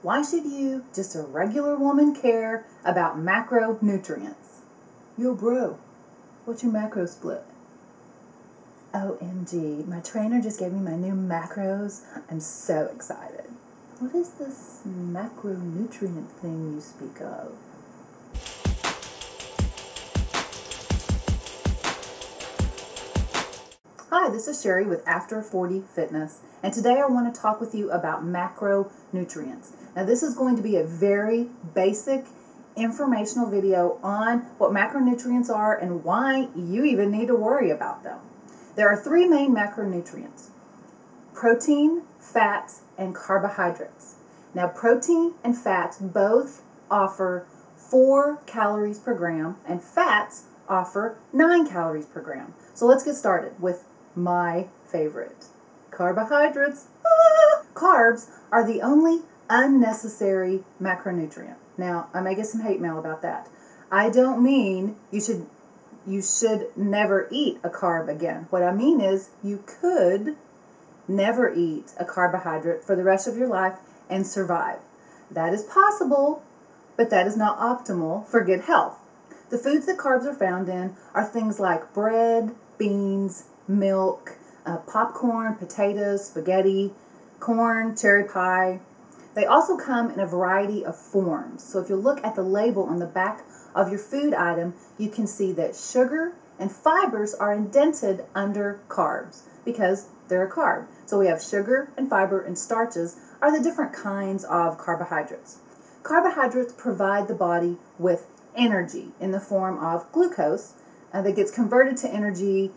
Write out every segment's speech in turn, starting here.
Why should you, just a regular woman, care about macronutrients? Yo bro, what's your macro split? OMG, my trainer just gave me my new macros. I'm so excited. What is this macronutrient thing you speak of? Hi, this is Sherry with After 40 Fitness, and today I want to talk with you about macronutrients. Now this is going to be a very basic informational video on what macronutrients are and why you even need to worry about them. There are three main macronutrients: protein, fats, and carbohydrates. Now protein and fats both offer 4 calories per gram, and fats offer 9 calories per gram. So let's get started with my favorite, carbohydrates. Carbs are the only unnecessary macronutrient. Now, I may get some hate mail about that. I don't mean you should never eat a carb again. What I mean is you could never eat a carbohydrate for the rest of your life and survive. That is possible, but that is not optimal for good health. The foods that carbs are found in are things like bread, beans, milk, popcorn, potatoes, spaghetti, corn, cherry pie. They also come in a variety of forms. So if you look at the label on the back of your food item, you can see that sugar and fibers are indented under carbs because they're a carb. So we have sugar and fiber, and starches are the different kinds of carbohydrates. Carbohydrates provide the body with energy in the form of glucose that gets converted to energy,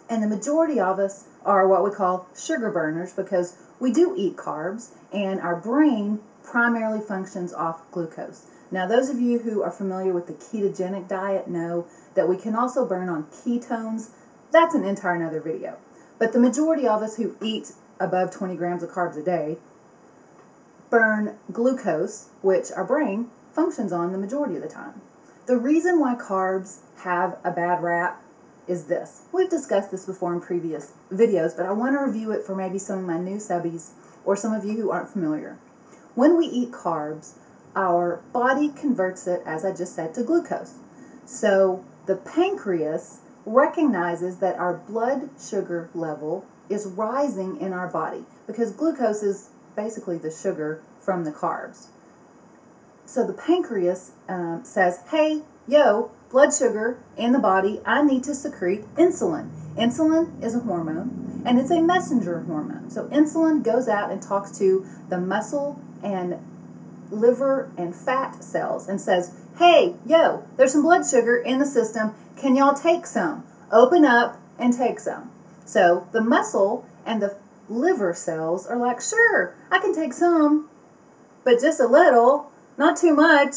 and the majority of us are what we call sugar burners because we do eat carbs and our brain primarily functions off glucose. Now those of you who are familiar with the ketogenic diet know that we can also burn on ketones. That's an entire another video. But the majority of us who eat above 20 grams of carbs a day burn glucose, which our brain functions on the majority of the time. The reason why carbs have a bad rap is this. We've discussed this before in previous videos, but I want to review it for maybe some of my new subbies or some of you who aren't familiar. When we eat carbs, our body converts it, as I just said, to glucose. So the pancreas recognizes that our blood sugar level is rising in our body because glucose is basically the sugar from the carbs. So the pancreas says, hey, yo, blood sugar in the body, I need to secrete insulin. Insulin is a hormone, and it's a messenger hormone. So insulin goes out and talks to the muscle and liver and fat cells and says, hey, yo, there's some blood sugar in the system. Can y'all take some? Open up and take some. So the muscle and the liver cells are like, sure, I can take some, but just a little, not too much.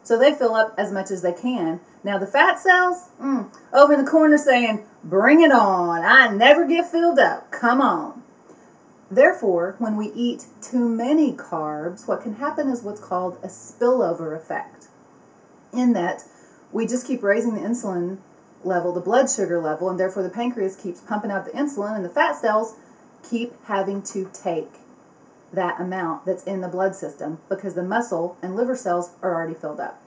So they fill up as much as they can. Now the fat cells, over in the corner saying, bring it on. I never get filled up. Come on. Therefore, when we eat too many carbs, what can happen is what's called a spillover effect. In that we just keep raising the insulin level, the blood sugar level, and therefore the pancreas keeps pumping out the insulin, and the fat cells keep having to take that amount that's in the blood system because the muscle and liver cells are already filled up.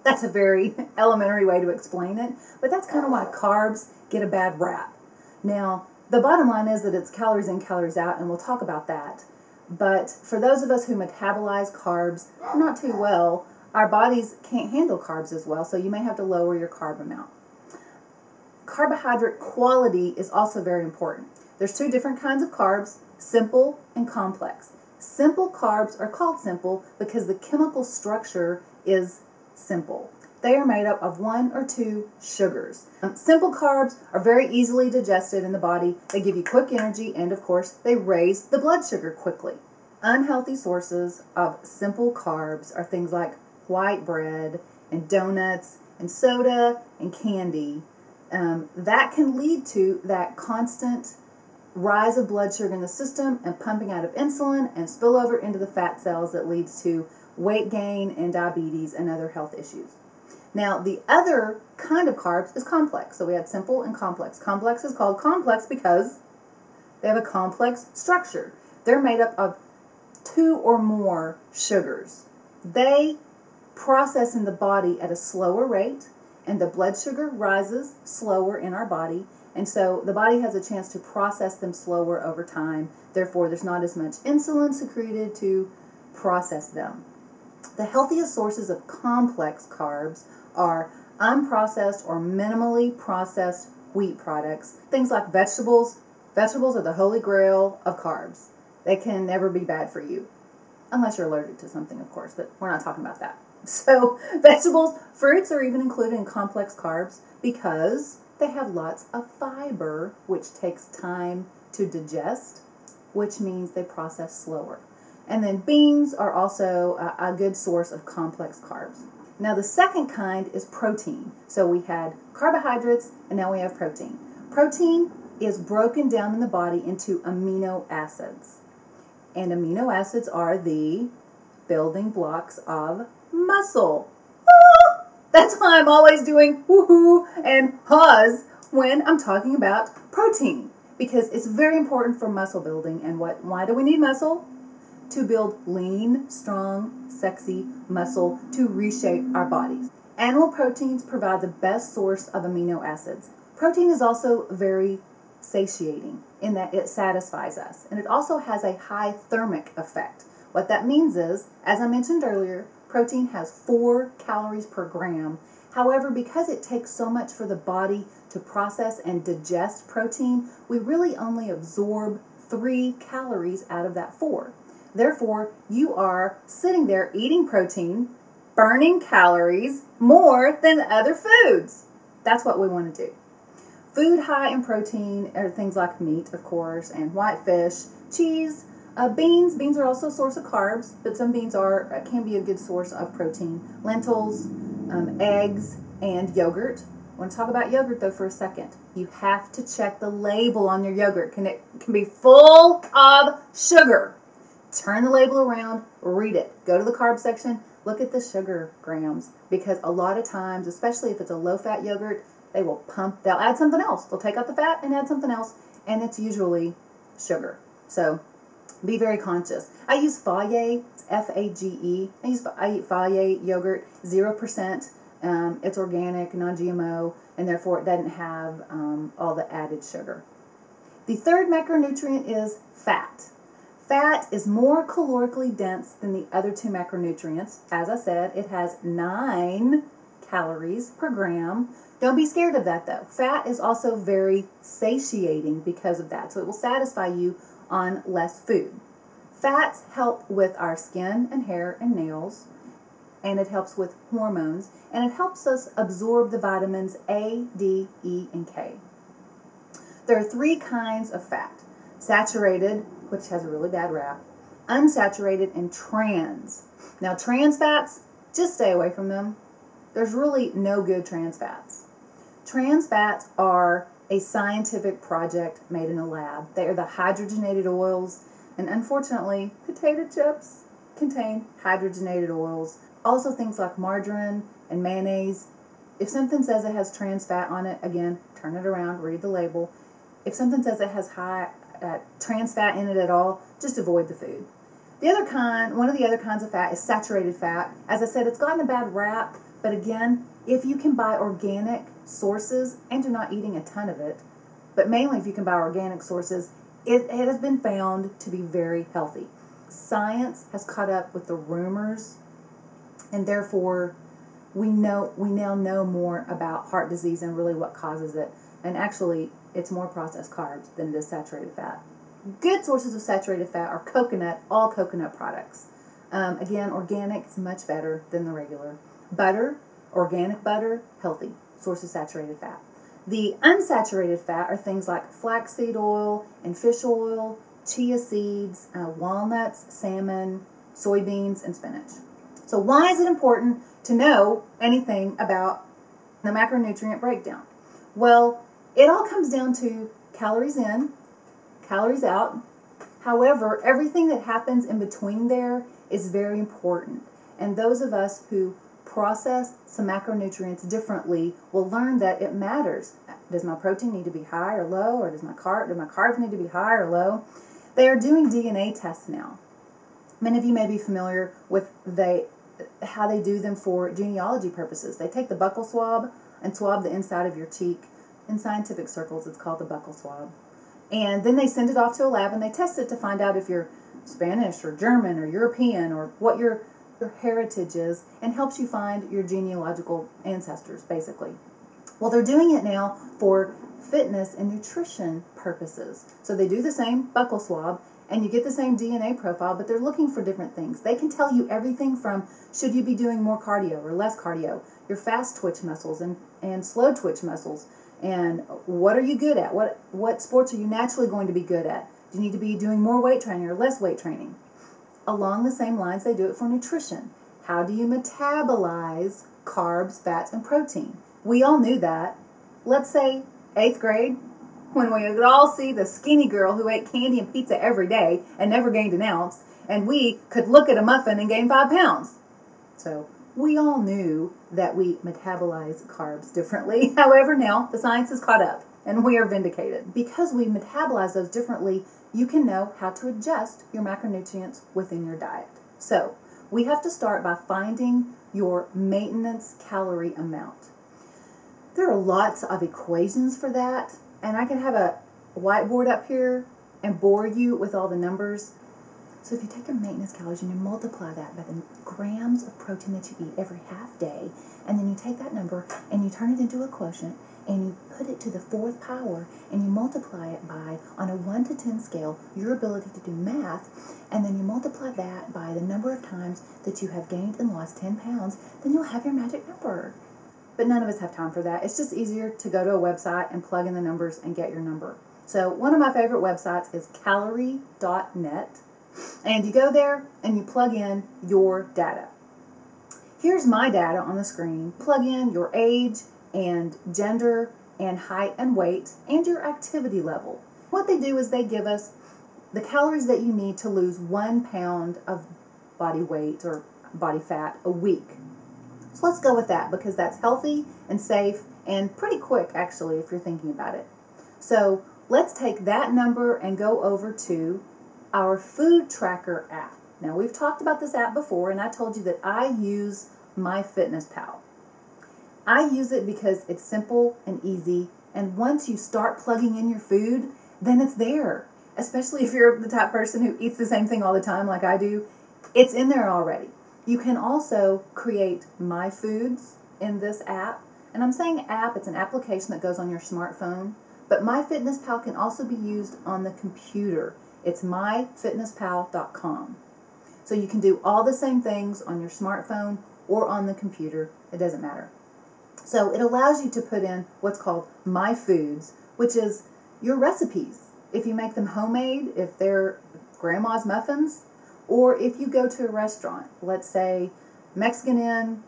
That's a very elementary way to explain it, but that's kind of why carbs get a bad rap. Now, the bottom line is that it's calories in, calories out, and we'll talk about that. But for those of us who metabolize carbs not too well, our bodies can't handle carbs as well, so you may have to lower your carb amount. Carbohydrate quality is also very important. There's 2 different kinds of carbs, simple and complex. Simple carbs are called simple because the chemical structure is simple. They are made up of 1 or 2 sugars. Simple carbs are very easily digested in the body. They give you quick energy, and of course, they raise the blood sugar quickly. Unhealthy sources of simple carbs are things like white bread and donuts and soda and candy. That can lead to that constant rise of blood sugar in the system and pumping out of insulin and spill over into the fat cells that leads to weight gain and diabetes and other health issues. Now, the other kind of carbs is complex. So we had simple and complex. Complex is called complex because they have a complex structure. They're made up of 2 or more sugars. They process in the body at a slower rate, and the blood sugar rises slower in our body, and so the body has a chance to process them slower over time. Therefore, there's not as much insulin secreted to process them. The healthiest sources of complex carbs are unprocessed or minimally processed wheat products. Things like vegetables. Vegetables are the holy grail of carbs. They can never be bad for you, unless you're allergic to something, of course, but we're not talking about that. So vegetables, fruits are even included in complex carbs because they have lots of fiber, which takes time to digest, which means they process slower. And then beans are also a good source of complex carbs. Now the second kind is protein. So we had carbohydrates and now we have protein. Protein is broken down in the body into amino acids. And amino acids are the building blocks of muscle. Ah! That's why I'm always doing woohoo and haws when I'm talking about protein, because it's very important for muscle building. And why do we need muscle? To build lean, strong, sexy muscle to reshape our bodies. Animal proteins provide the best source of amino acids. Protein is also very satiating in that it satisfies us, and it also has a high thermic effect. What that means is, as I mentioned earlier, protein has 4 calories per gram. However, because it takes so much for the body to process and digest protein, we really only absorb 3 calories out of that 4. Therefore, you are sitting there eating protein, burning calories more than other foods. That's what we want to do. Food high in protein are things like meat, of course, and white fish, cheese, beans. Beans are also a source of carbs, but some beans can be a good source of protein. Lentils, eggs, and yogurt. I want to talk about yogurt though for a second. You have to check the label on your yogurt. It can be full of sugar. Turn the label around, read it. Go to the carb section, look at the sugar grams, because a lot of times, especially if it's a low-fat yogurt, they'll add something else. They'll take out the fat and add something else, and it's usually sugar. So be very conscious. I use Fage, it's F-A-G-E. I eat Fage yogurt, 0%. It's organic, non-GMO, and therefore it doesn't have all the added sugar. The third macronutrient is fat. Fat is more calorically dense than the other 2 macronutrients. As I said, it has 9 calories per gram. Don't be scared of that though. Fat is also very satiating because of that, so it will satisfy you on less food. Fats help with our skin and hair and nails, and it helps with hormones, and it helps us absorb the vitamins A, D, E, and K. There are 3 kinds of fat: saturated, which has a really bad rap, unsaturated, and trans. Now trans fats, just stay away from them. There's really no good trans fats. Trans fats are a scientific project made in a lab. They are the hydrogenated oils, and unfortunately, potato chips contain hydrogenated oils. Also things like margarine and mayonnaise. If something says it has trans fat on it, again, turn it around, read the label. If something says it has trans fat in it at all, just avoid the food. One of the other kinds of fat is saturated fat. As I said, it's gotten a bad rap, but again, if you can buy organic sources, and you're not eating a ton of it, but mainly if you can buy organic sources, it has been found to be very healthy. Science has caught up with the rumors, and therefore we now know more about heart disease and really what causes it. And actually, it's more processed carbs than it is saturated fat. Good sources of saturated fat are all coconut products. Again, organic is much better than the regular. Butter, organic butter, healthy, source of saturated fat. The unsaturated fat are things like flaxseed oil and fish oil, chia seeds, walnuts, salmon, soybeans, and spinach. So why is it important to know anything about the macronutrient breakdown? Well, it all comes down to calories in, calories out. However, everything that happens in between there is very important. And those of us who process some macronutrients differently will learn that it matters. Does my protein need to be high or low, or do my carbs need to be high or low? They are doing DNA tests now. Many of you may be familiar with how they do them for genealogy purposes. They take the buccal swab and swab the inside of your cheek. In scientific circles, it's called the buccal swab. And then they send it off to a lab and they test it to find out if you're Spanish or German or European or what your heritage is, and helps you find your genealogical ancestors, basically. Well, they're doing it now for fitness and nutrition purposes. So they do the same buccal swab and you get the same DNA profile, but they're looking for different things. They can tell you everything from should you be doing more cardio or less cardio, your fast twitch muscles and slow twitch muscles, and what are you good at? What sports are you naturally going to be good at? Do you need to be doing more weight training or less weight training? Along the same lines, they do it for nutrition. How do you metabolize carbs, fats, and protein? We all knew that. Let's say 8th grade, when we could all see the skinny girl who ate candy and pizza every day and never gained an ounce, and we could look at a muffin and gain 5 pounds. So we all knew that we metabolize carbs differently. However, now the science is caught up and we are vindicated. Because we metabolize those differently, you can know how to adjust your macronutrients within your diet. So we have to start by finding your maintenance calorie amount. There are lots of equations for that, and I can have a whiteboard up here and bore you with all the numbers. So if you take your maintenance calories and you multiply that by the grams of protein that you eat every half day, and then you take that number and you turn it into a quotient and you put it to the 4th power and you multiply it by, on a 1 to 10 scale, your ability to do math, and then you multiply that by the number of times that you have gained and lost 10 pounds, then you'll have your magic number. But none of us have time for that. It's just easier to go to a website and plug in the numbers and get your number. So one of my favorite websites is calorie.net. And you go there and you plug in your data. Here's my data on the screen. Plug in your age and gender and height and weight and your activity level. What they do is they give us the calories that you need to lose 1 pound of body weight or body fat a week. So let's go with that because that's healthy and safe and pretty quick actually if you're thinking about it. So let's take that number and go over to our food tracker app. Now we've talked about this app before and I told you that I use MyFitnessPal. I use it because it's simple and easy, and once you start plugging in your food, then it's there. Especially if you're the type of person who eats the same thing all the time like I do, it's in there already. You can also create My Foods in this app, and I'm saying app, it's an application that goes on your smartphone, but MyFitnessPal can also be used on the computer. It's myfitnesspal.com. So you can do all the same things on your smartphone or on the computer. It doesn't matter. So it allows you to put in what's called My Foods, which is your recipes. If you make them homemade, if they're grandma's muffins, or if you go to a restaurant, let's say Mexican Inn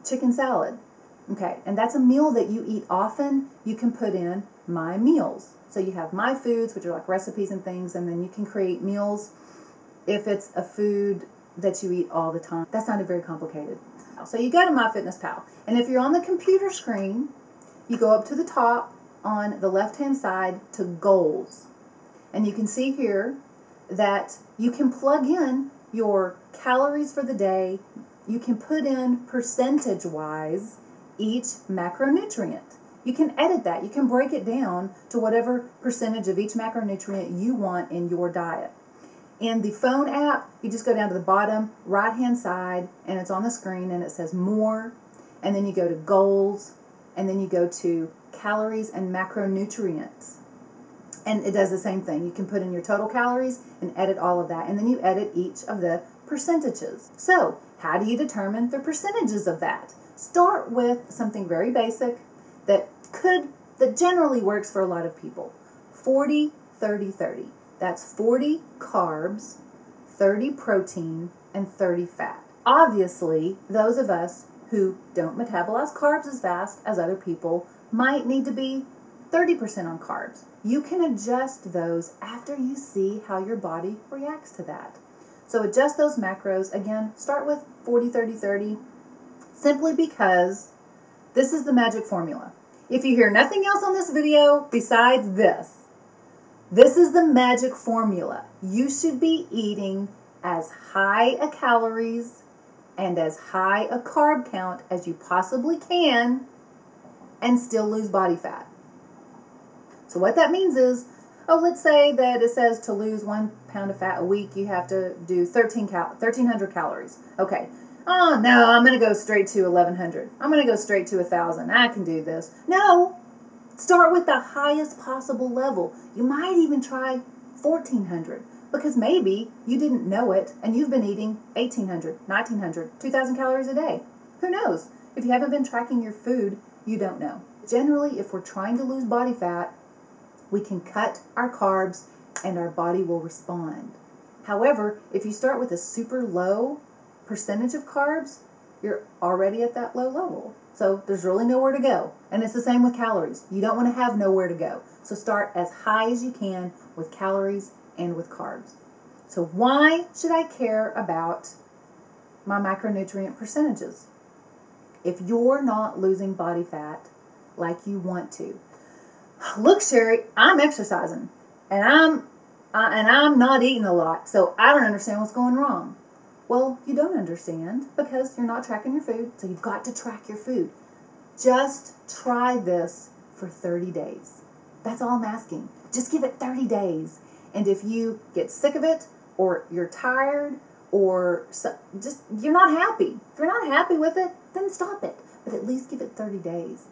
chicken salad. Okay, and that's a meal that you eat often, you can put in My Meals. So you have My Foods, which are like recipes and things, and then you can create meals if it's a food that you eat all the time. That sounded very complicated. So you go to MyFitnessPal, and if you're on the computer screen, you go up to the top on the left-hand side to Goals. And you can see here that you can plug in your calories for the day. You can put in percentage-wise each macronutrient. You can edit that. You can break it down to whatever percentage of each macronutrient you want in your diet. In the phone app, you just go down to the bottom right-hand side, and it's on the screen, and it says More, and then you go to Goals, and then you go to Calories and Macronutrients. And it does the same thing. You can put in your total calories and edit all of that, and then you edit each of the percentages. So, how do you determine the percentages of that? Start with something very basic that generally works for a lot of people. 40, 30, 30. That's 40 carbs, 30 protein, and 30 fat. Obviously, those of us who don't metabolize carbs as fast as other people might need to be 30% on carbs. You can adjust those after you see how your body reacts to that. So adjust those macros. Again, start with 40, 30, 30, simply because this is the magic formula. If you hear nothing else on this video besides this is the magic formula. You should be eating as high a calories and as high a carb count as you possibly can and still lose body fat. So what that means is, let's say that it says to lose 1 pound of fat a week, you have to do 1,300 calories. Okay. Oh, no, I'm going to go straight to 1,100. I'm going to go straight to 1,000. I can do this. No. Start with the highest possible level. You might even try 1,400 because maybe you didn't know it and you've been eating 1,800, 1,900, 2,000 calories a day. Who knows? If you haven't been tracking your food, you don't know. Generally, if we're trying to lose body fat, we can cut our carbs and our body will respond. However, if you start with a super low percentage of carbs, you're already at that low level. So there's really nowhere to go. And it's the same with calories. You don't want to have nowhere to go. So start as high as you can with calories and with carbs. So why should I care about my macronutrient percentages? If you're not losing body fat like you want to, look, Sherry, I'm exercising and I'm not eating a lot, so I don't understand what's going wrong. Well, you don't understand because you're not tracking your food, so you've got to track your food. Just try this for 30 days. That's all I'm asking. Just give it 30 days. And if you get sick of it, or you're tired, or just you're not happy, if you're not happy with it, then stop it. But at least give it 30 days.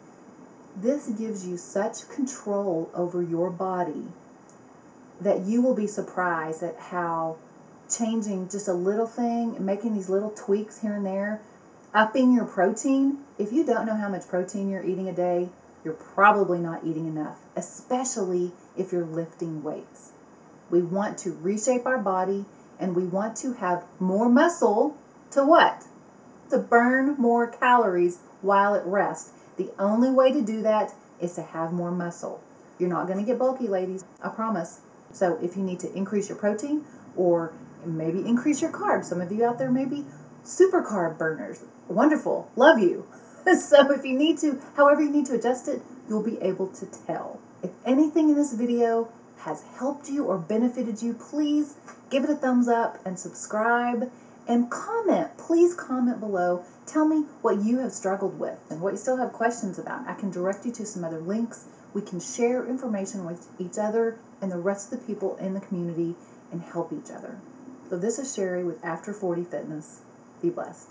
This gives you such control over your body that you will be surprised at how changing just a little thing, making these little tweaks here and there, upping your protein. If you don't know how much protein you're eating a day, you're probably not eating enough, especially if you're lifting weights. We want to reshape our body and we want to have more muscle to what? To burn more calories while at rest. The only way to do that is to have more muscle. You're not going to get bulky, ladies, I promise. So if you need to increase your protein or maybe increase your carbs, some of you out there may be super carb burners. Wonderful. Love you. So if you need to, however you need to adjust it, you'll be able to tell. If anything in this video has helped you or benefited you, please give it a thumbs up and subscribe and comment. Please comment below. Tell me what you have struggled with and what you still have questions about. I can direct you to some other links. We can share information with each other and the rest of the people in the community and help each other. So this is Sherry with After 40 Fitness. Be blessed.